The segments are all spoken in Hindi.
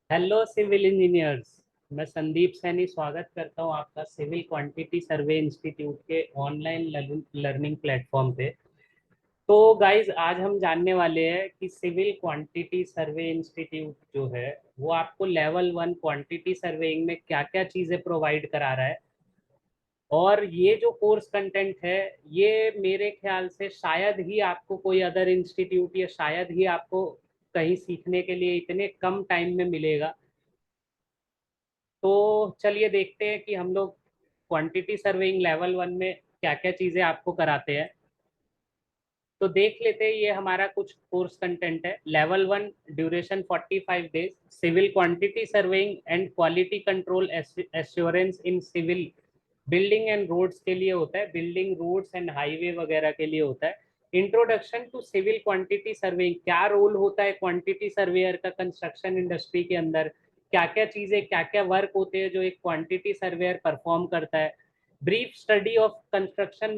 Hello civil engineers. मैं संदीप सैनी स्वागत करता हूं आपका सिविल क्वांटिटी सर्वे इंस्टीट्यूट के ऑनलाइन लर्निंग प्लेटफॉर्म पे। तो गाइस, आज हम जानने वाले हैं कि सिविल क्वांटिटी सर्वे इंस्टीट्यूट जो है वो आपको लेवल 1 क्वांटिटी सर्वेइंग में क्या क्या चीज़ें प्रोवाइड करा रहा है। और ये जो कोर्स कंटेंट है, ये मेरे ख्याल से शायद ही आपको कोई अदर इंस्टीट्यूट या शायद ही आपको कहीं सीखने के लिए इतने कम टाइम में मिलेगा। तो चलिए देखते हैं कि हम लोग क्वांटिटी सर्वेइंग लेवल 1 में क्या क्या चीज़ें आपको कराते हैं। तो देख लेते हैं, ये हमारा कुछ कोर्स कंटेंट है। Level 1 duration 45 days, civil quantity surveying and quality control assurance in civil building and roads के लिए होता है, बिल्डिंग रोड्स एंड हाईवे वगैरह के लिए होता है। Introduction to civil quantity surveying, क्या रोल होता है क्वांटिटी सर्वेयर का कंस्ट्रक्शन इंडस्ट्री के अंदर, क्या क्या चीजें, क्या क्या वर्क होते हैं जो एक क्वांटिटी सर्वेयर परफॉर्म करता है। Brief study of construction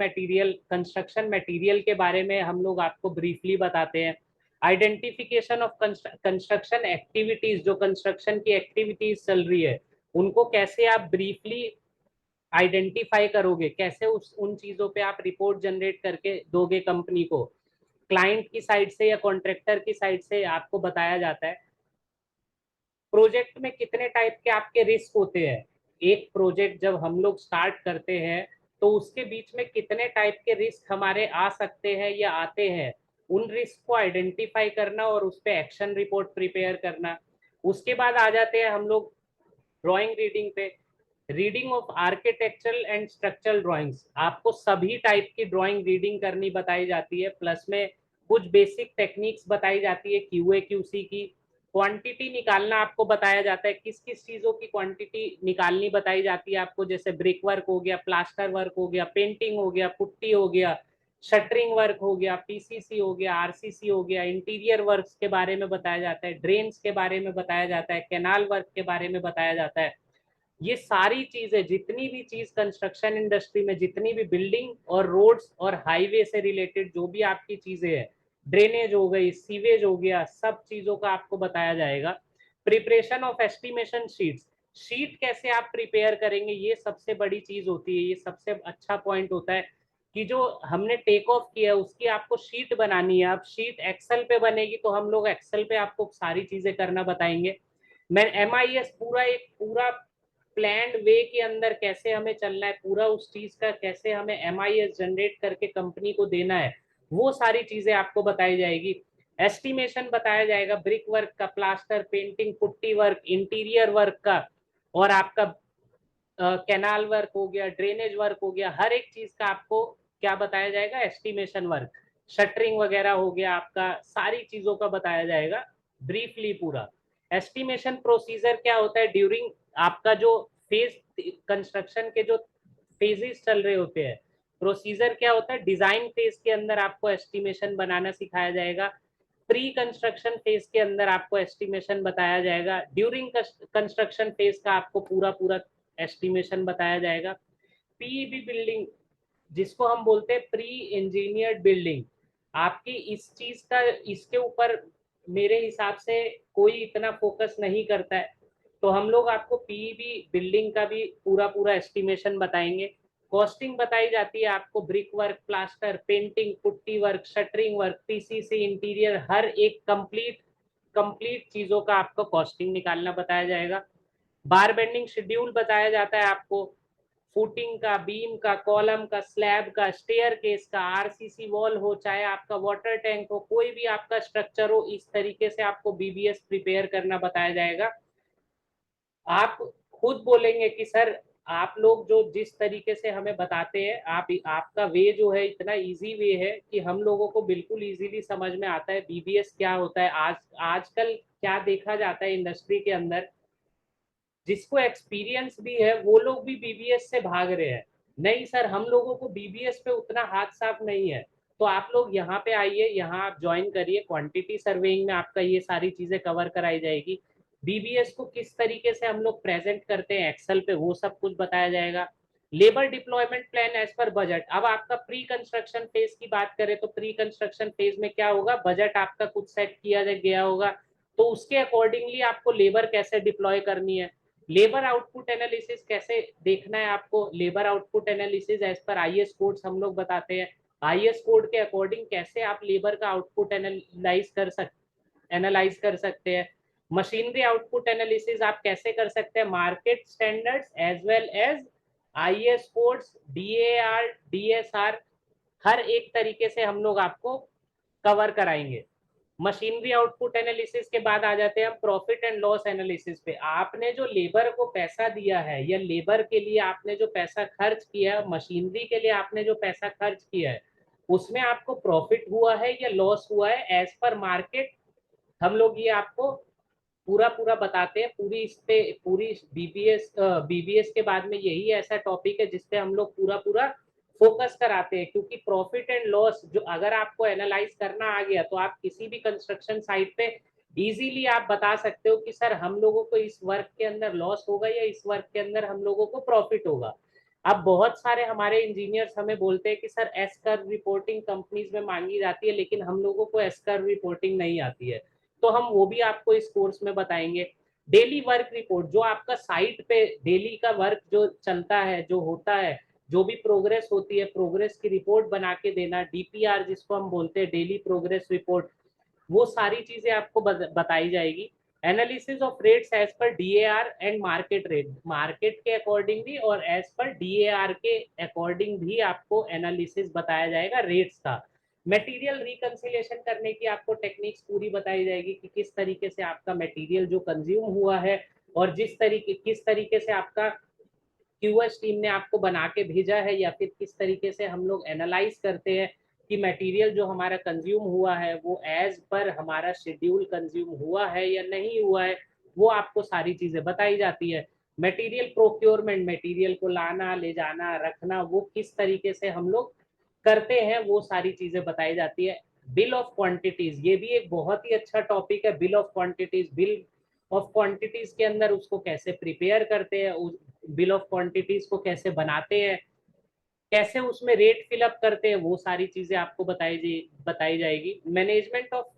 material के बारे में हम लोग आपको ब्रीफली बताते हैं। आइडेंटिफिकेशन ऑफ कंस्ट्रक्शन एक्टिविटीज, जो कंस्ट्रक्शन की एक्टिविटीज चल रही है उनको कैसे आप ब्रीफली आइडेंटिफाई करोगे, कैसे उस उन चीजों पे आप रिपोर्ट जनरेट करके दोगे कंपनी को। क्लाइंट की साइड से या कॉन्ट्रैक्टर की साइड से आपको बताया जाता है। प्रोजेक्ट में कितने टाइप के आपके रिस्क होते हैं। एक प्रोजेक्ट जब हम लोग स्टार्ट करते हैं तो उसके बीच में कितने टाइप के रिस्क हमारे आ सकते हैं या आते हैं, उन रिस्क को आइडेंटिफाई करना और उस पर एक्शन रिपोर्ट प्रिपेयर करना। उसके बाद आ जाते हैं हम लोग ड्राइंग रीडिंग पे। Reading of architectural and structural drawings, आपको सभी टाइप की ड्राइंग रीडिंग करनी बताई जाती है, प्लस में कुछ बेसिक टेक्निक्स बताई जाती है क्यूए क्यूसी की। क्वांटिटी निकालना आपको बताया जाता है, किस किस चीजों की क्वांटिटी निकालनी बताई जाती है आपको, जैसे ब्रिक वर्क हो गया, प्लास्टर वर्क हो गया, पेंटिंग हो गया, पुट्टी हो गया, शटरिंग वर्क हो गया, पीसीसी हो गया, आरसीसी हो गया। इंटीरियर वर्क्स के बारे में बताया जाता है, ड्रेन्स के बारे में बताया जाता है, कैनाल वर्क के बारे में बताया जाता है। ये सारी चीजें, जितनी भी चीज कंस्ट्रक्शन इंडस्ट्री में, जितनी भी बिल्डिंग और रोड्स और हाईवे से रिलेटेड जो भी आपकी चीजें हैं, ड्रेनेज हो गई, सीवेज हो गया, सब चीजों का आपको बताया जाएगा। Preparation of estimation sheets, sheet कैसे आप प्रिपेयर करेंगे, ये सबसे बड़ी चीज होती है, ये सबसे अच्छा पॉइंट होता है कि जो हमने टेक ऑफ किया उसकी आपको शीट बनानी है। अब शीट एक्सेल पे बनेगी तो हम लोग एक्सेल पे आपको सारी चीजें करना बताएंगे। मैं MIS पूरा एक पूरा प्लान्ड वे के अंदर कैसे हमें चलना है, पूरा उस चीज का कैसे हमें MIS जनरेट करके कंपनी को देना है, वो सारी चीजें आपको बताई जाएगी। एस्टिमेशन बताया जाएगा ब्रिक वर्क का, plaster, painting, putty work, interior work का, और आपका कैनाल वर्क हो गया, ड्रेनेज वर्क हो गया, हर एक चीज का आपको क्या बताया जाएगा, एस्टिमेशन वर्क। शटरिंग वगैरह हो गया आपका, सारी चीजों का बताया जाएगा ब्रीफली पूरा। एस्टिमेशन प्रोसीजर क्या होता है ड्यूरिंग आपका जो फेज, कंस्ट्रक्शन के जो फेजेस चल रहे होते हैं, प्रोसीजर क्या होता है। डिजाइन फेज के अंदर आपको एस्टिमेशन बनाना सिखाया जाएगा, प्री कंस्ट्रक्शन फेज के अंदर आपको एस्टिमेशन बताया जाएगा, ड्यूरिंग कंस्ट्रक्शन फेज का आपको पूरा पूरा एस्टिमेशन बताया जाएगा। पीईबी बिल्डिंग, जिसको हम बोलते हैं प्री इंजीनियर्ड बिल्डिंग, आपकी इस चीज का, इसके ऊपर मेरे हिसाब से कोई इतना फोकस नहीं करता है, तो हम लोग आपको पीईबी बिल्डिंग का भी पूरा पूरा एस्टिमेशन बताएंगे। कॉस्टिंग बताई जाती है आपको, brick work, plaster, painting, putty work, shuttering work, PCC, interior, हर एक कंप्लीट कंप्लीट चीजों का आपको कॉस्टिंग निकालना बताया जाएगा। बार बेंडिंग शेड्यूल बताया जाता है आपको, फुटिंग का, बीम का, कॉलम का, स्लैब का, स्टेयर केस का, आरसीसी वॉल हो, चाहे आपका वाटर टैंक हो, कोई भी आपका स्ट्रक्चर हो, इस तरीके से आपको बीबीएस प्रिपेयर करना बताया जाएगा। आप खुद बोलेंगे कि सर, आप लोग जो जिस तरीके से हमें बताते हैं, आपका वे जो है इतना इजी वे है कि हम लोगों को बिल्कुल इजीली समझ में आता है बीबीएस क्या होता है। आजकल क्या देखा जाता है इंडस्ट्री के अंदर, जिसको एक्सपीरियंस भी है वो लोग भी बीबीएस से भाग रहे हैं। नहीं सर, हम लोगों को बीबीएस पे उतना हाथ साफ नहीं है, तो आप लोग यहाँ पे आइए, यहाँ आप ज्वाइन करिए। क्वांटिटी सर्वेइंग में आपका ये सारी चीजें कवर कराई जाएगी। बीबीएस को किस तरीके से हम लोग प्रेजेंट करते हैं एक्सेल पे, वो सब कुछ बताया जाएगा। Labour deployment plan as per budget, अब आपका प्री कंस्ट्रक्शन फेज की बात करें तो प्री कंस्ट्रक्शन फेज में क्या होगा, बजट आपका कुछ सेट किया गया होगा, तो उसके अकॉर्डिंगली आपको लेबर कैसे डिप्लॉय करनी है, लेबर आउटपुट एनालिसिस कैसे देखना है आपको, labour output analysis as per IS codes हम लोग बताते हैं, आईएस कोड के अकॉर्डिंग कैसे आप लेबर का आउटपुट एनालाइज कर सकते हैं, मशीनरी आउटपुट एनालिसिस आप कैसे कर सकते हैं, market standards as well as IS codes, DAR, DSR, हर एक तरीके से हम लोग आपको कवर कराएंगे। मशीनरी आउटपुट एनालिसिस के बाद आ जाते हैं हम प्रॉफिट एंड लॉस एनालिसिस पे। आपने जो लेबर को पैसा दिया है या लेबर के लिए आपने जो पैसा खर्च किया है, मशीनरी के लिए आपने जो पैसा खर्च किया है, उसमें आपको प्रॉफिट हुआ है या लॉस हुआ है एज पर मार्केट। हम लोग ये आपको पूरा पूरा बताते हैं। पूरी इस पे पूरी बीबीएस के बाद में यही ऐसा टॉपिक है जिसपे हम लोग पूरा पूरा फोकस कराते हैं, क्योंकि प्रॉफिट एंड लॉस जो अगर आपको एनालाइज करना आ गया तो आप किसी भी कंस्ट्रक्शन साइट पे इजीली आप बता सकते हो कि सर हम लोगों को इस वर्क के अंदर लॉस होगा या इस वर्क के अंदर हम लोगों को प्रॉफिट होगा। अब बहुत सारे हमारे इंजीनियर्स हमें बोलते हैं कि sir S curve reporting companies में मांगी जाती है, लेकिन हम लोगों को एस कर्व रिपोर्टिंग नहीं आती है, तो हम वो भी आपको इस कोर्स में बताएंगे। डेली वर्क रिपोर्ट, जो आपका साइट पे डेली का वर्क जो चलता है, जो होता है, जो भी प्रोग्रेस होती है, प्रोग्रेस की रिपोर्ट बना के देना, डीपीआर जिसको हम बोलते हैं, डेली प्रोग्रेस रिपोर्ट, वो सारी चीजें आपको बताई जाएगी। Analysis of rates as per DAR and market rate, market के अकॉर्डिंग भी और एज पर डीएआर के अकॉर्डिंग भी आपको एनालिसिस बताया जाएगा रेट्स का। मटेरियल रिकंसिलिएशन करने की आपको टेक्निक्स पूरी बताई जाएगी कि किस तरीके से आपका मटेरियल जो कंज्यूम हुआ है और किस तरीके से आपका क्यूएस टीम ने आपको बना के भेजा है, या फिर किस तरीके से हम लोग एनालाइज करते हैं कि मटेरियल जो हमारा कंज्यूम हुआ है वो एज पर हमारा शेड्यूल कंज्यूम हुआ है या नहीं हुआ है, वो आपको सारी चीजें बताई जाती है। मटेरियल प्रोक्योरमेंट, मटेरियल को लाना, ले जाना, रखना, वो किस तरीके से हम लोग करते हैं, वो सारी चीजें बताई जाती है। बिल ऑफ क्वांटिटीज, ये भी एक बहुत ही अच्छा टॉपिक है। Bill of quantities, bill of quantities के अंदर उसको कैसे प्रिपेयर करते हैं, उस बिल ऑफ क्वांटिटीज को कैसे बनाते हैं, कैसे उसमें रेट फिलअप करते हैं, वो सारी चीजें आपको बताई जाएगी। Management of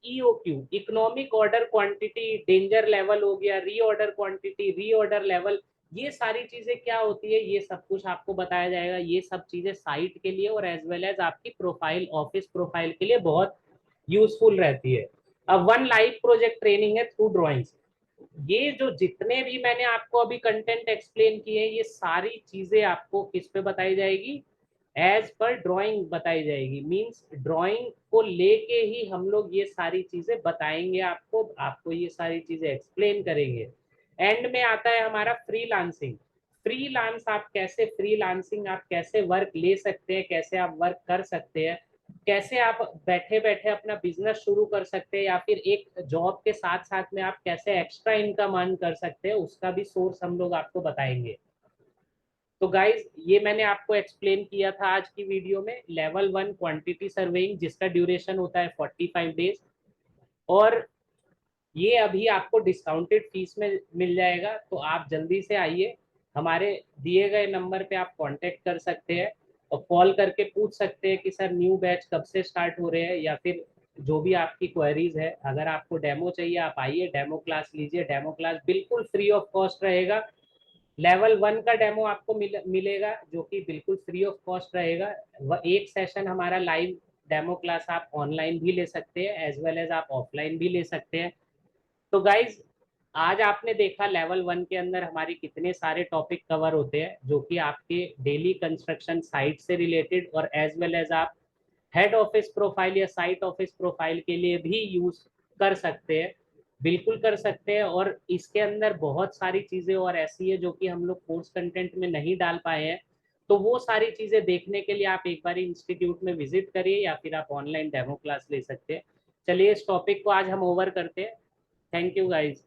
EOQ, economic order quantity, danger level हो गया, रीऑर्डर क्वांटिटी, रीऑर्डर लेवल, ये सारी चीजें क्या होती है, ये सब कुछ आपको बताया जाएगा। ये सब चीजें साइट के लिए और एज वेल एज आपकी प्रोफाइल, ऑफिस प्रोफाइल के लिए बहुत यूजफुल रहती है। अब वन लाइव प्रोजेक्ट ट्रेनिंग है थ्रू ड्रॉइंग्स। ये जो जितने भी मैंने आपको अभी कंटेंट एक्सप्लेन किए, ये सारी चीजें आपको किस पे बताई जाएगी, एज पर ड्राइंग बताई जाएगी। मींस ड्राइंग को लेके ही हम लोग ये सारी चीजें बताएंगे आपको, आपको ये सारी चीजें एक्सप्लेन करेंगे। एंड में आता है हमारा फ्रीलांसिंग। फ्रीलांसिंग आप कैसे वर्क ले सकते हैं, कैसे आप वर्क कर सकते हैं, कैसे आप बैठे बैठे अपना बिजनेस शुरू कर सकते हैं, या फिर एक जॉब के साथ साथ में आप कैसे एक्स्ट्रा इनकम अर्न कर सकते हैं, उसका भी सोर्स हम लोग आपको बताएंगे। तो गाइज, ये मैंने आपको एक्सप्लेन किया था आज की वीडियो में लेवल 1 क्वांटिटी सर्वेइंग, जिसका ड्यूरेशन होता है 45 डेज, और ये अभी आपको डिस्काउंटेड फीस में मिल जाएगा। तो आप जल्दी से आइए, हमारे दिए गए नंबर पे आप कांटेक्ट कर सकते हैं और कॉल करके पूछ सकते हैं कि सर न्यू बैच कब से स्टार्ट हो रहे हैं, या फिर जो भी आपकी क्वेरीज है। अगर आपको डेमो चाहिए, आप आइए, डेमो क्लास लीजिए। डेमो क्लास बिल्कुल फ्री ऑफ कॉस्ट रहेगा। लेवल 1 का डेमो आपको मिलेगा जो कि बिल्कुल फ्री ऑफ कॉस्ट रहेगा। एक सेशन हमारा लाइव डेमो क्लास आप ऑनलाइन भी ले सकते हैं, एज वेल एज आप ऑफलाइन भी ले सकते हैं। तो गाइज, आज आपने देखा लेवल 1 के अंदर हमारे कितने सारे टॉपिक कवर होते हैं, जो कि आपके डेली कंस्ट्रक्शन साइट से रिलेटेड और एज वेल एज आप हेड ऑफिस प्रोफाइल या साइट ऑफिस प्रोफाइल के लिए भी यूज कर सकते हैं। बिल्कुल कर सकते हैं। और इसके अंदर बहुत सारी चीजें और ऐसी है जो कि हम लोग कोर्स कंटेंट में नहीं डाल पाए हैं। तो वो सारी चीजें देखने के लिए आप एक बार इंस्टीट्यूट में विजिट करिए, या फिर आप ऑनलाइन डेमो क्लास ले सकते हैं। चलिए, इस टॉपिक को आज हम ओवर करते हैं। Thank you guys.